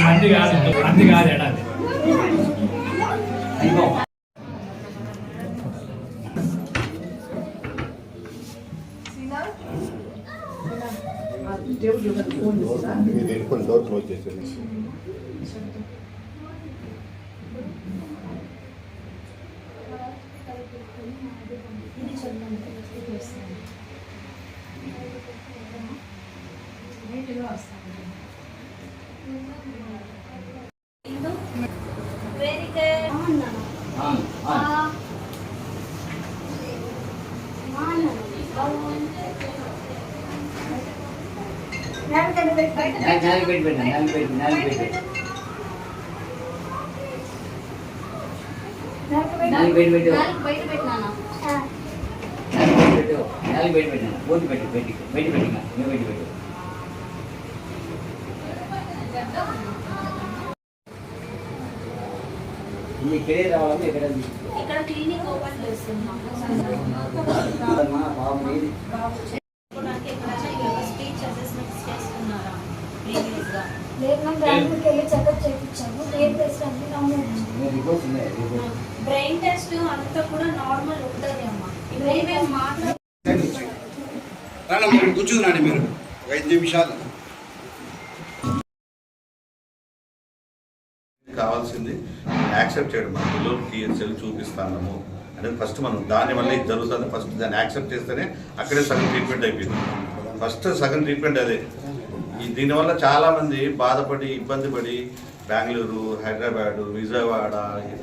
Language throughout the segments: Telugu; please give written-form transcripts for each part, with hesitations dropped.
మంది కాదు ఎడాది డోర్ క్లోజ్ చేసేది. Very good. ఇక్కడే రావాలని ఇక్కడ క్లినిక్ ఓపెన్ చేస్తున్నాం. స్పీచ్ అసెస్మెంట్స్ చేస్తున్నారా ప్రీవియస్ గా? లేదు మ్యామ్, బెంగళూరుకి వెళ్ళి చెకప్ చేయించాము. బ్రెయిన్ టెస్ట్ అన్ని నార్మల్. బ్రెయిన్ టెస్ట్ అంతా కూడా నార్మల్ ఉంటుంది అమ్మా. ఇవన్నీ మేము కూర్చున్నాండి మీరు 5 నిమిషాలు. కావాల్సింది యాక్సెప్ట్ చేయడం. మన పిల్లలకి సెల్ చూపిస్తాము అనేది ఫస్ట్ మనం దానివల్ల ఇది జరుగుతుంది. ఫస్ట్ దాన్ని యాక్సెప్ట్ చేస్తేనే అక్కడే సగం ట్రీట్మెంట్ అయిపోయింది. ఫస్ట్ సగం ట్రీట్మెంట్ అదే. దీనివల్ల చాలామంది బాధపడి ఇబ్బంది పడి బెంగళూరు, హైదరాబాదు, విజయవాడ,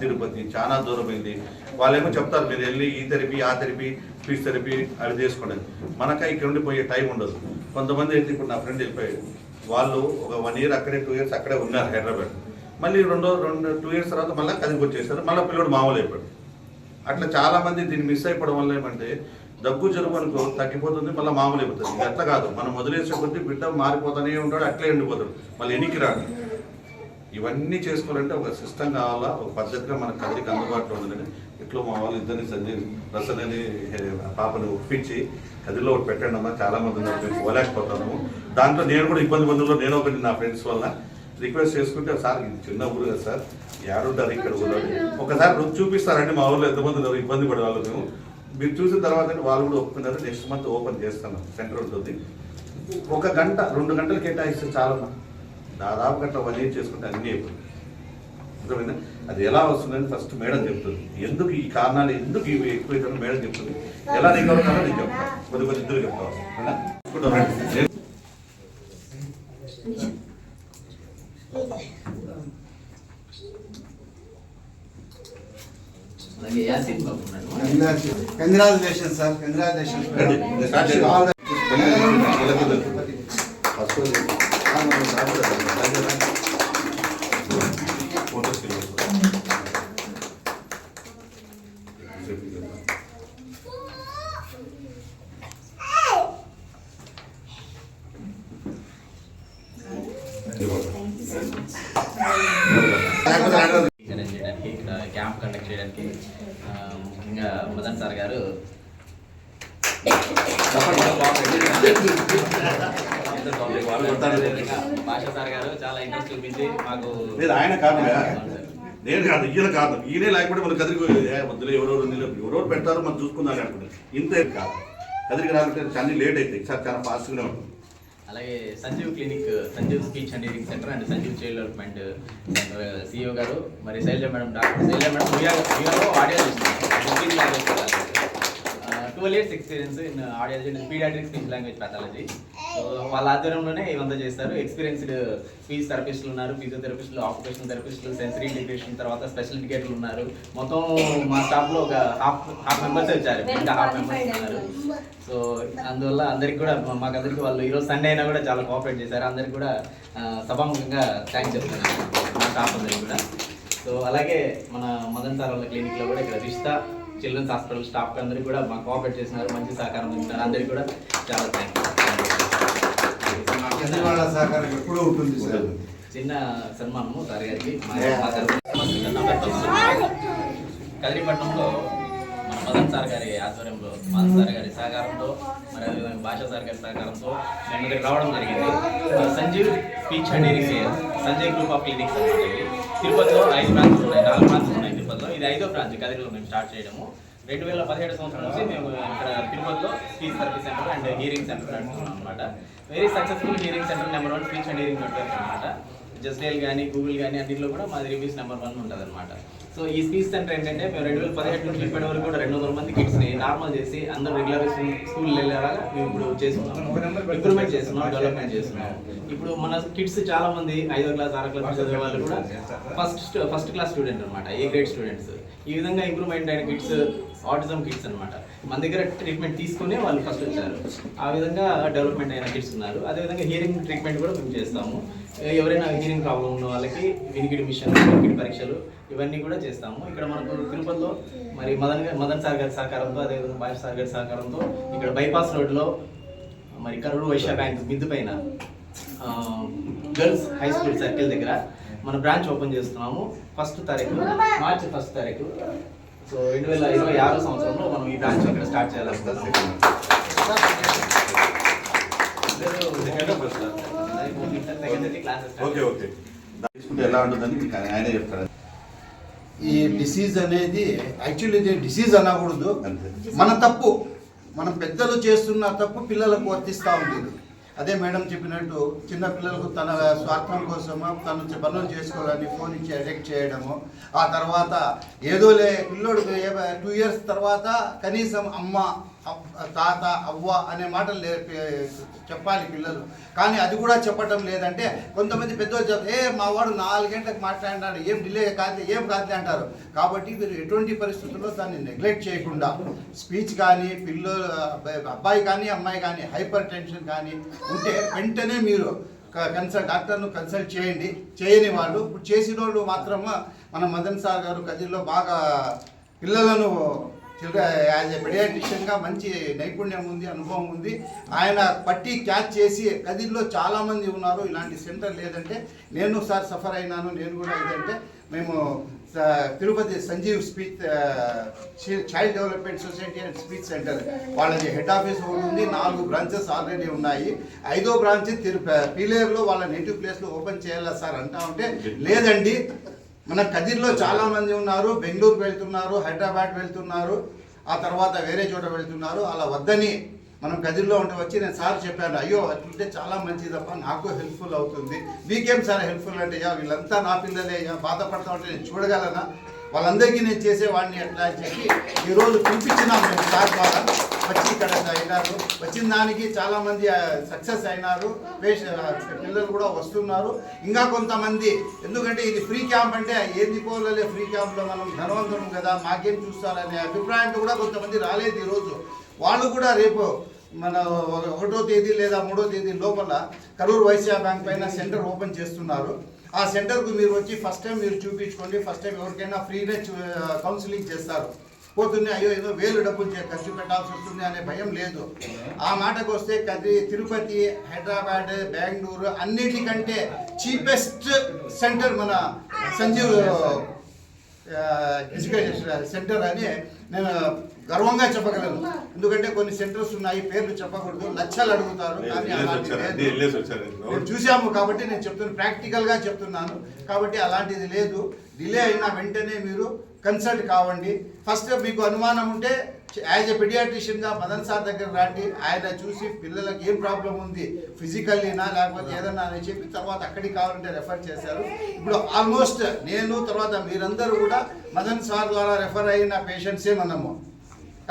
తిరుపతి చాలా దూరమైంది. వాళ్ళేమో చెప్తారు మీరు వెళ్ళి ఈ థెరపీ, ఆ థెరపీ, స్పీచ్ థెరపీ అవి చేసుకోండి. మనక ఇక్కడ ఉండిపోయే టైం ఉండదు. కొంతమంది అయితే ఇప్పుడు నా ఫ్రెండ్ వెళ్ళిపోయాడు. వాళ్ళు ఒక 1 ఇయర్ అక్కడే 2 ఇయర్స్ అక్కడే ఉన్నారు హైదరాబాద్. మళ్ళీ 2 ఇయర్స్ తర్వాత మళ్ళీ కదికి వచ్చేసారు. మళ్ళీ పిల్లడు మామూలు అయిపోయాడు. అట్లా చాలామంది దీన్ని మిస్ అయిపోవడం వల్ల ఏమంటే దగ్గు జలుబు అనుకో తగ్గిపోతుంది, మళ్ళీ మామూలు అయిపోతుంది. ఇది అట్లా కాదు, మనం వదిలేసే కొద్దీ బిడ్డ మారిపోతూనే ఉంటాడు, అట్లే ఉండిపోతాడు, మళ్ళీ ఎనికి రాడు. ఇవన్నీ చేసుకోవాలంటే ఒక సిస్టమ్ కావాలా, ఒక పద్ధతిగా మన కదిరికి అందుబాటులో ఉండాలని. ఇట్లా మా వాళ్ళు ఇద్దరిని సంజయ్ రసల్ అని పాపను ఒప్పించి కదిలో ఒకటి పెట్టండి అమ్మా, చాలామంది ఉన్నారు, మేము పోలేకపోతున్నాము. దాంట్లో నేను కూడా ఇబ్బంది బంధువుల్లో నేను ఒకటి నా ఫ్రెండ్స్ వల్ల రిక్వెస్ట్ చేసుకుంటే, సార్ ఇది చిన్న ఊరు కదా సార్, ఏడుంటారు ఇక్కడ ఊళ్ళో, ఒకసారి రుచి చూపిస్తారండి మా ఊళ్ళో ఎంతమంది ఉన్నారు ఇబ్బంది పడే వాళ్ళు. మేము మీరు చూసిన తర్వాత వాళ్ళు కూడా ఒప్పుకున్నారు. నెక్స్ట్ మంత్ ఓపెన్ చేస్తాను, సెంటర్ ఉంటుంది. 1 గంట 2 గంటలు కేటాయిస్తే చాలమ్మా. దాదాపు గంట 1 ఇయర్ చేసుకుంటే అన్నీ అయిపోతుంది. అర్థమైందా? అది ఎలా వస్తుందని ఫస్ట్ మేడం చెప్తుంది. ఎందుకు ఈ కారణాలు ఎందుకు ఇవి ఎక్కువ మేడం చెప్తుంది. ఎలా రికవర్ కావాలో నేను చెప్తాను. కొద్ది ఇద్దరు చెప్తాను. Congratulation sir, congratulation. Camp conduct చేయడానికి ముఖ్యంగా మదన్ సార్ గారు, భాషా సార్ గారు చాలా ఇంట్రెస్ట్ చూపించి మాకు ఆయన కాదు నేను కాదు ఈయన కాదు, ఈయనే లేకపోతే మన కదిరికి మధ్యలో ఎవరెవరు పెడతారో మనం చూసుకుందాం అనుకుంటారు. ఇంత కాదు, కదిరికి రాకపోతే అన్ని లేట్ అవుతాయి, సార్ చాలా ఫాస్ట్గానే ఉంటుంది. అలాగే Sanjeev clinic, Sanjeev speech and hearing centre and Sanjeev child development CEO గారు, మరి Shailaja madam, doctor Shailaja madam audio 12 years experience in audiology and paediatric speech language pathology. So వాళ్ళ ఆధ్వర్యంలోనే ఇవంతా చేస్తారు. ఎక్స్పీరియన్స్డ్ స్పీచ్ థెరపిస్టులు ఉన్నారు, ఫిజియోథెరపిస్టులు, ఆక్యుపేషనల్ థెరపిస్టులు, సెన్సరీ ఇంటిగ్రేషన్, తర్వాత స్పెషల్ ఇండికేటర్లు ఉన్నారు. మొత్తం మా స్టాఫ్లో ఒక హాఫ్ మెంబర్స్ వచ్చారు, ఇంకా హాఫ్ మెంబర్స్ ఉన్నారు. సో అందువల్ల అందరికి కూడా మాకందరికి వాళ్ళు ఈరోజు సండే అయినా కూడా చాలా కోఆపరేట్ చేశారు. అందరికి కూడా సభాముఖంగా థ్యాంక్స్ చెప్తున్నాను మా స్టాఫ్ అందరికి కూడా. సో అలాగే మన మదన్ సార్ వాళ్ళ క్లినిక్లో కూడా ఇక్కడ రిష్తా చిల్డ్రన్స్ హాస్పిటల్ స్టాఫ్ అందరికీ కూడా మాకు కోఆపరేట్ చేసినారు, మంచి సహకారం ఇస్తున్నారు. అందరికీ కూడా చాలా థ్యాంక్స్. చిన్న సన్మానము సార్ గారికి కదిరిపట్నంలో మన మదన్ సార్ గారి ఆధ్వర్యంలో, మదన్ సార్ గారి సహకారంతో, మరి అదేవిధంగా భాషా సార్ గారి సహకారంతో మేము ఇక్కడికి రావడం జరిగింది. Sanjeev speech and hearing care, Sanjay group of clinics అన్నమాట. తిరుపతిలో 5 బ్రాంచెస్ ఉన్నాయి, 4 బ్రాంచెస్ ఉన్నాయి తిరుపతిలో. ఇది 5వ బ్రాంచ్ కదిరిలో మేము స్టార్ట్ చేయడము. 2017 సంవత్సరం నుంచి మేము ఇక్కడ తిరుపతిలో speech therapy centre and hearing centre నడుపుతున్నాం అనమాట. Very successful hearing centre number 1 speech and hearing network అనమాట. జస్డేల్ కానీ గూగుల్ కానీ అన్నింటిలో కూడా మాది రివ్యూస్ నెంబర్ 1 ఉంటుంది అనమాట. సో ఈ స్పీచ్ సెంటర్ ఏంటంటే మేము 2017 నుంచి ఇప్పటి వరకు కూడా 200 మంది కిడ్స్ని నార్మల్ చేసి అందరూ రెగ్యులర్ స్కూల్ వెళ్ళేలాగా మేము ఇప్పుడు చేస్తున్నాం, ఇంప్రూవ్మెంట్ చేస్తున్నాం, డెవలప్మెంట్ చేస్తున్నాం. ఇప్పుడు మన కిడ్స్ చాలా మంది 5వ క్లాస్ 6వ క్లాస్ చదివే వాళ్ళు కూడా ఫస్ట్ క్లాస్ స్టూడెంట్ అనమాట, ఏ గ్రేడ్ స్టూడెంట్స్. ఈ విధంగా ఇంప్రూవ్మెంట్ అయిన కిడ్స్ ఆటిజం కిడ్స్ అనమాట. మన దగ్గర ట్రీట్మెంట్ తీసుకునే వాళ్ళు ఫస్ట్ వచ్చారు. ఆ విధంగా డెవలప్మెంట్ అయిన కిడ్స్ ఉన్నారు. అదేవిధంగా హియరింగ్ ట్రీట్మెంట్ కూడా మేము చేస్తాము. ఎవరైనా హియరింగ్ ప్రాబ్లం ఉన్న వాళ్ళకి వినికిడి మిషన్, వినికిడి పరీక్షలు ఇవన్నీ కూడా చేస్తాము. ఇక్కడ మనకు తిరుపతిలో మరి మదన్ సార్ గారి సహకారంతో, అదేవిధంగా భాష సార్ గారి సహకారంతో ఇక్కడ బైపాస్ రోడ్లో మరి కరూరు వైశ్య బ్యాంక్ మిద్దు పైన గర్ల్స్ హై స్కూల్ సర్కిల్ దగ్గర మన బ్రాంచ్ ఓపెన్ చేస్తున్నాము. మార్చి 1 తారీఖు. సో 2026 సంవత్సరంలో మనం ఈ బ్రాంచ్ ఇక్కడ స్టార్ట్ చేయాలనుకుంటున్నాము. ఎలా ఉంటుందని ఆయన చెప్తారు. ఈ డిసీజ్ అనేది యాక్చువల్లీ ఇది డిసీజ్ అనకూడదు, మన తప్పు, మనం పెద్దలు చేస్తున్న తప్పు పిల్లలకు వర్తిస్తూ ఉంటుంది. అదే మేడం చెప్పినట్టు చిన్న పిల్లలకు తన స్వార్థం కోసము తను పనులు చేసుకోవాలని ఫోన్ ఇచ్చి అడిక్ట్ చేయడము. ఆ తర్వాత ఏదోలే పిల్లోడు 2 years తర్వాత కనీసం అమ్మ, తాత, అవ్వ అనే మాటలు చెప్పాలి పిల్లలు. కానీ అది కూడా చెప్పటం లేదంటే కొంతమంది పెద్దవాళ్ళు చెప్తారు, మా వాడు 4 గంటలకు మాట్లాడినాడు, ఏం డిలే కాదు, ఏం కాదులే అంటారు. కాబట్టి మీరు ఎటువంటి పరిస్థితుల్లో దాన్ని నెగ్లెక్ట్ చేయకుండా స్పీచ్ కానీ అబ్బాయి కానీ అమ్మాయి కానీ హైపర్ టెన్షన్ కానీ ఉంటే వెంటనే మీరు డాక్టర్ను కన్సల్ట్ చేయండి. చేయని వాళ్ళు చేసిన వాళ్ళు మాత్రం మన మదన్ సార్ గారు కదిరిలో బాగా పిల్లలను యాజ్ ఏ పెడియాట్రిషియన్గా మంచి నైపుణ్యం ఉంది, అనుభవం ఉంది. ఆయన పట్టి క్యాచ్ చేసి కదిరిలో చాలామంది ఉన్నారు. ఇలాంటి సెంటర్ లేదంటే నేను సార్ సఫర్ అయినాను, నేను కూడా ఇదంటే మేము Tirupati Sanjeev speech child development society and speech centre వాళ్ళది హెడ్ ఆఫీస్ ఉంది. 4 బ్రాంచెస్ ఆల్రెడీ ఉన్నాయి. 5వ బ్రాంచ్ పీలేరులో వాళ్ళ నేటివ్ ప్లేస్లో ఓపెన్ చేయాలా సార్ అంటా ఉంటే లేదండి, మన కదిర్లో చాలామంది ఉన్నారు, బెంగళూరు వెళ్తున్నారు, హైదరాబాద్ వెళ్తున్నారు, ఆ తర్వాత వేరే చోట వెళ్తున్నారు. అలా వద్దని మనం కదిర్లో ఉంటే వచ్చి నేను సార్ చెప్పాను, అయ్యో అట్లుంటే చాలా మంచిది తప్ప నాకు హెల్ప్ఫుల్ అవుతుంది. మీకేం సార్ హెల్ప్ఫుల్ అంటే వీళ్ళంతా నా పిల్లలే, బాధపడతా ఉంటే నేను చూడగలనా, వాళ్ళందరికీ నేను చేసేవాడిని ఎట్లా అని చెప్పి ఈరోజు పిలిపించినాం మేము సార్ ద్వారా. వచ్చి ఇక్కడ అయినారు, వచ్చిన దానికి చాలామంది సక్సెస్ అయినారు, పిల్లలు కూడా వస్తున్నారు. ఇంకా కొంతమంది, ఎందుకంటే ఇది ఫ్రీ క్యాంప్ అంటే ఏంది పోలే ఫ్రీ క్యాంప్లో మనం ధనవంతులం కదా మాకేం చూస్తారనే అభిప్రాయంతో కూడా కొంతమంది రాలేదు ఈరోజు. వాళ్ళు కూడా రేపు మన 1వ తేదీ లేదా 3వ తేదీ లోపల కరూరు వైశ్య బ్యాంక్ పైన సెంటర్ ఓపెన్ చేస్తున్నారు. ఆ సెంటర్కు మీరు వచ్చి ఫస్ట్ టైం మీరు చూపించుకోండి. ఫస్ట్ టైం ఎవరికైనా ఫ్రీగా కౌన్సిలింగ్ చేస్తారు. పోతుంది అయ్యో ఏదో డబ్బులు ఖర్చు పెట్టాల్సి వస్తుంది అనే భయం లేదు. ఆ మాటకు వస్తే తిరుపతి, హైదరాబాద్, బెంగళూరు అన్నిటికంటే చీపెస్ట్ సెంటర్ మన సంజీవ్ ఎడ్యుకేషన్ సెంటర్ అని నేను గర్వంగా చెప్పగలను. ఎందుకంటే కొన్ని సెంటర్స్ ఉన్నాయి, పేర్లు చెప్పకూడదు, లక్షలు అడుగుతారు. కానీ మేము చూసాము కాబట్టి నేను చెప్తున్నాను, ప్రాక్టికల్గా చెప్తున్నాను. కాబట్టి అలాంటిది లేదు. డిలే అయినా వెంటనే మీరు కన్సల్ట్ కావండి. ఫస్ట్ మీకు అనుమానం ఉంటే యాజ్ ఎ పెడియాట్రిషియన్గా మదన్ సార్ దగ్గర రండి. ఆయన చూసి పిల్లలకు ఏం ప్రాబ్లం ఉంది, ఫిజికల్లీనా లేకపోతే ఏదన్నా అని చెప్పి తర్వాత అక్కడికి కావాలంటే రెఫర్ చేశారు. ఇప్పుడు ఆల్మోస్ట్ నేను తర్వాత మీరందరూ కూడా మదన్ సార్ ద్వారా రెఫర్ అయిన పేషెంట్సే మనము.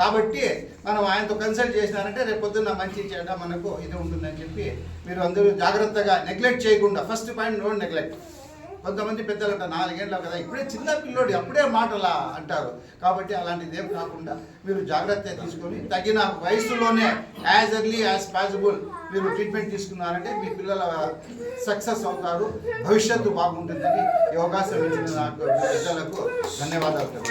కాబట్టి మనం ఆయనతో కన్సల్ట్ చేసినారంటే రేపు పొద్దున్న మంచి చెడ్డ మనకు ఇది ఉంటుందని చెప్పి మీరు అందరూ జాగ్రత్తగా నెగ్లెక్ట్ చేయకుండా. First point, no neglect. కొంతమంది పెద్దలు అంటారు 4 ఏళ్ళు కదా, ఇప్పుడే చిన్న పిల్లోడు అప్పుడే మాటలా అంటారు. కాబట్టి అలాంటిది ఏం కాకుండా మీరు జాగ్రత్త తీసుకొని తగిన వయసులోనే యాజ్ ఎర్లీ యాజ్ పాసిబుల్ మీరు ట్రీట్మెంట్ తీసుకున్నారంటే మీ పిల్లల సక్సెస్ అవుతారు, భవిష్యత్తు బాగుంటుందని ఈ అవకాశం ఇచ్చిన నాకు పెద్దలకు ధన్యవాదాలు.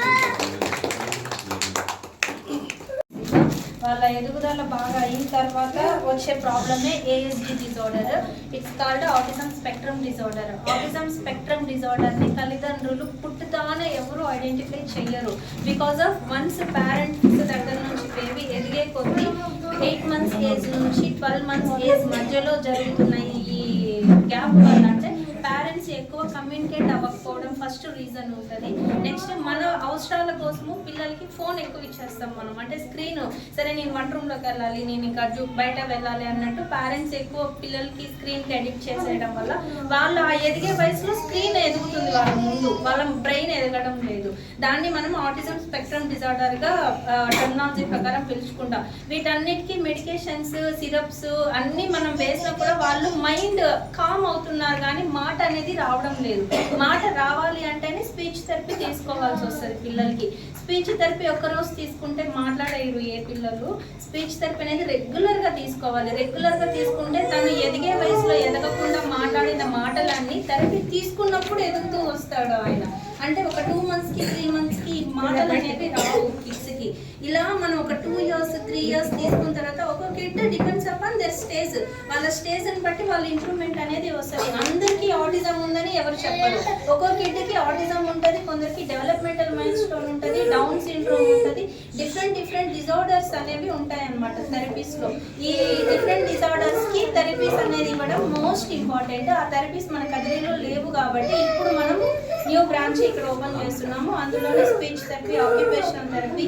వాళ్ళ ఎదుగుదల బాగా అయిన తర్వాత వచ్చే ప్రాబ్లమే ASD disorder. It's called autism spectrum disorder. Autism spectrum డిజార్డర్ని తల్లిదండ్రులు పుట్టుతానే ఎవరు ఐడెంటిఫై చెయ్యరు. బికాస్ ఆఫ్ వన్స్ పేరెంట్స్ దగ్గర నుంచి బేబీ ఎదిగే కొద్దీ 8 months ఏజ్ నుంచి 12 months ఏజ్ మధ్యలో జరుగుతున్న ఈ గ్యాప్ వల్ల అంటే పేరెంట్స్ ఎక్కువ కమ్యూనికేట్ అవ్వకపోవడం ఫస్ట్ రీజన్ ఉంటుంది. నెక్స్ట్ మన అవసరాల కోసము పిల్లలకి ఫోన్ ఎక్కువ ఇచ్చేస్తాం మనం. అంటే స్క్రీన్, సరే నేను వంట రూమ్లోకి వెళ్ళాలి, నేను ఇంకా బయట వెళ్ళాలి అన్నట్టు పేరెంట్స్ ఎక్కువ పిల్లలకి స్క్రీన్కి అడిక్ట్ చేసేయడం వల్ల వాళ్ళు ఆ ఎదిగే వయసులో స్క్రీన్ ఎదుగుతుంది వాళ్ళ ముందు, వాళ్ళ బ్రెయిన్ ఎదగడం లేదు. దాన్ని మనం ఆటిజం స్పెక్ట్రమ్ డిజార్డర్గా టెర్మినాలజీ ప్రకారం పిలుచుకుంటాం. వీటన్నిటికీ మెడికేషన్స్, సిరప్స్ అన్నీ మనం వేసినా కూడా వాళ్ళు మైండ్ కామ్ అవుతున్నారు కానీ మాట అనేది రావడం లేదు. మాట రావాలి అంటేనే స్పీచ్ థెరపీ తీసుకోవాల్సి వస్తుంది పిల్లలకి. స్పీచ్ థెరపీ ఒక్కరోజు తీసుకుంటే మాట్లాడేరు ఏ పిల్లలు. స్పీచ్ థెరపీ అనేది రెగ్యులర్గా తీసుకోవాలి. రెగ్యులర్గా తీసుకుంటే తను ఎదిగే వయసులో ఎదగకుండా మాట్లాడిన మాటలన్నీ థెరపీ తీసుకున్నప్పుడు ఎదుగుతూ వస్తాడు ఆయన. అంటే ఒక 2 monthsకి 3 monthsకి మాటలు అనేవి రావు కిడ్స్కి. ఇలా మనం ఒక 2 years 3 years తీసుకున్న తర్వాత ఒక kid depends upon there stage. వాళ్ళ స్టేజ్ని బట్టి వాళ్ళ ఇంప్రూవ్మెంట్ అనేది వస్తుంది. అందరికీ ఆటిజం ఉందని ఎవరు చెప్పరు. ఒక్కో కిడ్కి ఆటిజం ఉంటుంది, కొందరికి డెవలప్మెంటల్ మైల్ స్టోన్ ఉంటుంది, డౌన్ సిండ్రోమ్ ఉంటుంది, డిఫరెంట్ డిజార్డర్స్ అనేవి ఉంటాయి అన్నమాట థెరపీస్లో. ఈ డిఫరెంట్ డిజార్డర్స్కి థెరపీస్ అనేది ఇవ్వడం మోస్ట్ ఇంపార్టెంట్. ఆ థెరపీస్ మన కదిరీలో లేవు కాబట్టి ఇప్పుడు మనం న్యూ బ్రాంచ్ ఇక్కడ ఓపెన్ చేస్తున్నాము. అందులోనే speech therapy, occupational therapy,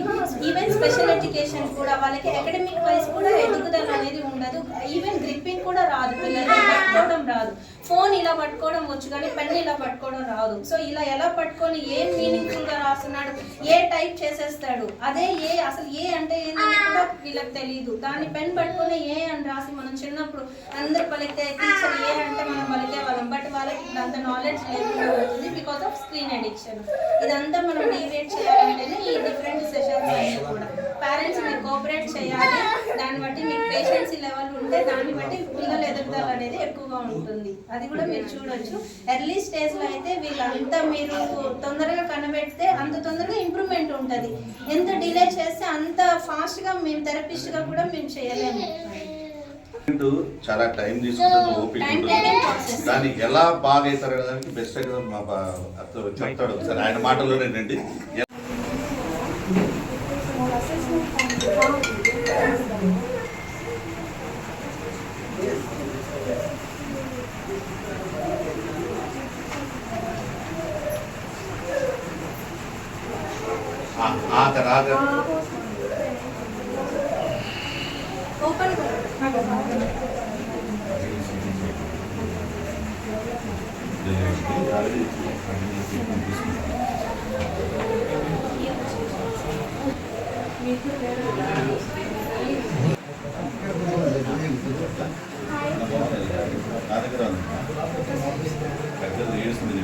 even special education కూడా. వాళ్ళకి అకాడమిక్ వైజ్ కూడా ఎదుగుదల అనేది ఉండదు. ఈవెన్ గ్రిప్పింగ్ కూడా రాదు, పిల్లలకి పట్టుకోవడం రాదు. ఫోన్ ఇలా పట్టుకోవడం వచ్చు కానీ పెన్ ఇలా పట్టుకోవడం రాదు. సో ఇలా ఎలా పట్టుకొని ఏం మీనింగ్ఫుల్గా రాస్తున్నాడు, ఏ టైప్ చేసేస్తాడు, అదే ఏ అసలు ఏ అంటే ఏంటని కూడా వీళ్ళకి తెలియదు. దాన్ని పెన్ పట్టుకొని ఏ అని రాసి మనం చిన్నప్పుడు అందరు పలికితే టీచర్ ఏ అంటే మనం పలికే వాళ్ళం. బట్ వాళ్ళకి అంత నాలెడ్జ్ లేకుండా అవుతుంది బికాస్ ఆఫ్ స్క్రీన్ అడిక్షన్. ఇదంతా మనం డివేట్ చేయాలంటేనే ఈ డిఫరెంట్ సెషన్స్ అన్నీ కూడా. పేరెంట్స్ మీరు కోఆపరేట్ చేయాలి. దాన్ని బట్టి మీకు పేషెన్సీ లెవెల్ ఉంటే దాన్ని బట్టి పిల్లల ఎదుగుదల అనేది ఎక్కువగా ఉంటుంది. అది కూడా మీరు చూడొచ్చు. ఎర్లీ స్టేజ్లో అయితే వీళ్ళంతా మీరు తొందరగా కనబెడితే అంత తొందరగా ఇంప్రూవ్మెంట్ ఉంటుంది. ఎంత డిలే చేస్తే అంత ఫాస్ట్గా మేము థెరపిస్ట్గా కూడా మేము చేయలేము. చాలా టైం తీసుకుంటుంది, ఓపిక ఉంటుంది. కానీ ఎలా బాగా అవుతారు దానికి బెస్ట్ అయితే మా చెప్తాడు ఒకసారి ఆయన మాటల్లోనేనండి. రాగా ఓపెన్ నా దగ్గర పెద్దది ఏడుస్తుంది.